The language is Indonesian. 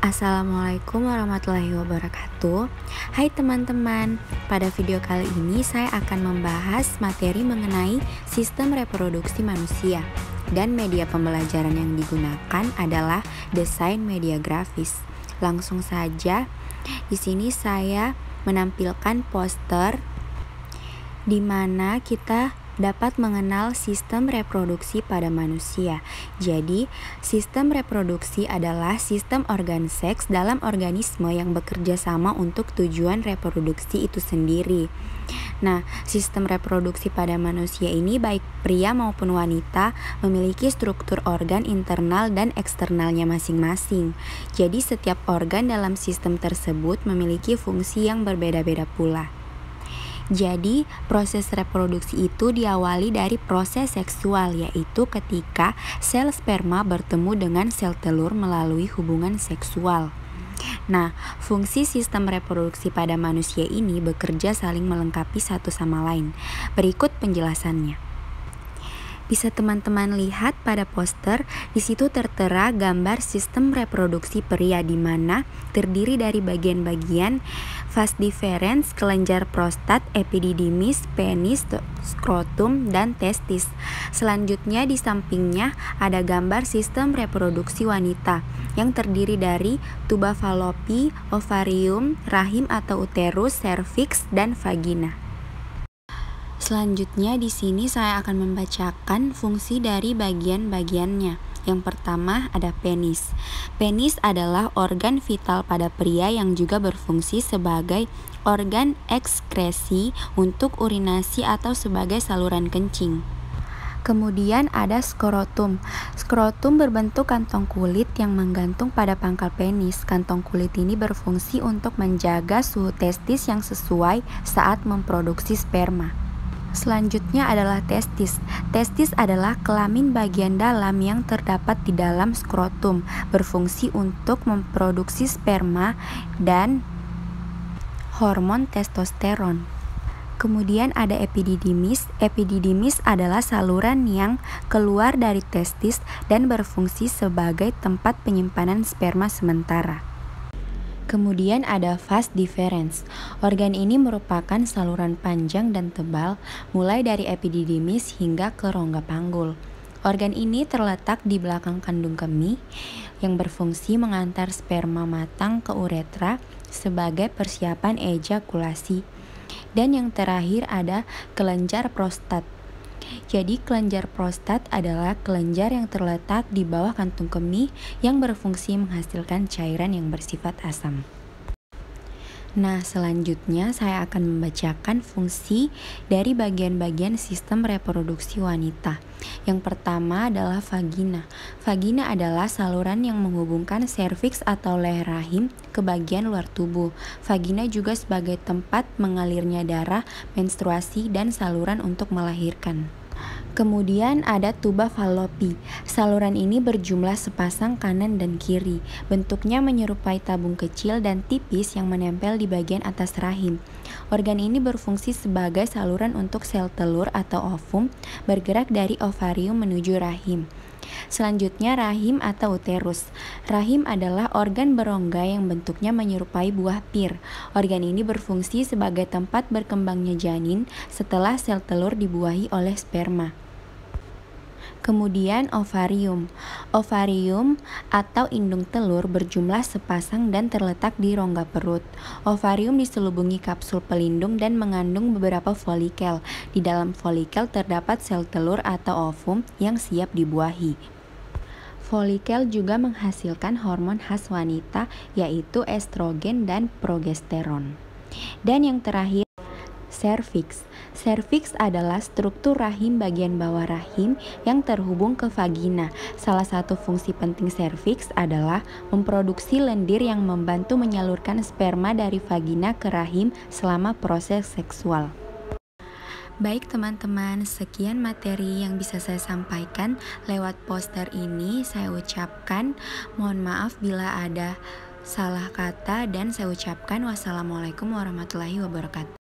Assalamualaikum warahmatullahi wabarakatuh. Hai teman-teman, pada video kali ini saya akan membahas materi mengenai sistem reproduksi manusia. Dan media pembelajaran yang digunakan adalah desain media grafis. Langsung saja, di sini saya menampilkan poster di mana kita dapat mengenal sistem reproduksi pada manusia. Jadi, sistem reproduksi adalah sistem organ seks dalam organisme yang bekerja sama untuk tujuan reproduksi itu sendiri. Nah, sistem reproduksi pada manusia ini baik pria maupun wanita memiliki struktur organ internal dan eksternalnya masing-masing. Jadi, setiap organ dalam sistem tersebut memiliki fungsi yang berbeda-beda pula. Jadi, proses reproduksi itu diawali dari proses seksual, yaitu ketika sel sperma bertemu dengan sel telur melalui hubungan seksual. Nah, fungsi sistem reproduksi pada manusia ini bekerja saling melengkapi satu sama lain. Berikut penjelasannya. Bisa teman-teman lihat pada poster, di situ tertera gambar sistem reproduksi pria di mana terdiri dari bagian-bagian vas deferens, kelenjar prostat, epididymis, penis, skrotum, dan testis. Selanjutnya di sampingnya ada gambar sistem reproduksi wanita yang terdiri dari tuba falopi, ovarium, rahim atau uterus, serviks, dan vagina. Selanjutnya di sini saya akan membacakan fungsi dari bagian-bagiannya. Yang pertama ada penis. Penis adalah organ vital pada pria yang juga berfungsi sebagai organ ekskresi untuk urinasi atau sebagai saluran kencing. Kemudian ada skrotum. Skrotum berbentuk kantong kulit yang menggantung pada pangkal penis. Kantong kulit ini berfungsi untuk menjaga suhu testis yang sesuai saat memproduksi sperma. Selanjutnya adalah testis. Testis adalah kelamin bagian dalam yang terdapat di dalam skrotum, berfungsi untuk memproduksi sperma dan hormon testosteron. Kemudian ada epididymis. Epididymis adalah saluran yang keluar dari testis dan berfungsi sebagai tempat penyimpanan sperma sementara. Kemudian ada vas deferens. Organ ini merupakan saluran panjang dan tebal mulai dari epididymis hingga ke rongga panggul. Organ ini terletak di belakang kandung kemih yang berfungsi mengantar sperma matang ke uretra sebagai persiapan ejakulasi. Dan yang terakhir ada kelenjar prostat. Jadi kelenjar prostat adalah kelenjar yang terletak di bawah kantung kemih yang berfungsi menghasilkan cairan yang bersifat asam. Nah, selanjutnya saya akan membacakan fungsi dari bagian-bagian sistem reproduksi wanita. Yang pertama adalah vagina. Vagina adalah saluran yang menghubungkan serviks atau leher rahim ke bagian luar tubuh. Vagina juga sebagai tempat mengalirnya darah, menstruasi, dan saluran untuk melahirkan. Kemudian ada tuba falopi. Saluran ini berjumlah sepasang kanan dan kiri. Bentuknya menyerupai tabung kecil dan tipis yang menempel di bagian atas rahim. Organ ini berfungsi sebagai saluran untuk sel telur atau ovum bergerak dari ovarium menuju rahim. Selanjutnya rahim atau uterus. Rahim adalah organ berongga yang bentuknya menyerupai buah pir. Organ ini berfungsi sebagai tempat berkembangnya janin setelah sel telur dibuahi oleh sperma. Kemudian ovarium. Ovarium atau indung telur berjumlah sepasang dan terletak di rongga perut. Ovarium diselubungi kapsul pelindung dan mengandung beberapa folikel. Di dalam folikel terdapat sel telur atau ovum yang siap dibuahi. Folikel juga menghasilkan hormon khas wanita yaitu estrogen dan progesteron. Dan yang terakhir, serviks. Serviks adalah struktur rahim bagian bawah rahim yang terhubung ke vagina. Salah satu fungsi penting serviks adalah memproduksi lendir yang membantu menyalurkan sperma dari vagina ke rahim selama proses seksual. Baik teman-teman, sekian materi yang bisa saya sampaikan lewat poster ini. Saya ucapkan mohon maaf bila ada salah kata dan saya ucapkan wassalamualaikum warahmatullahi wabarakatuh.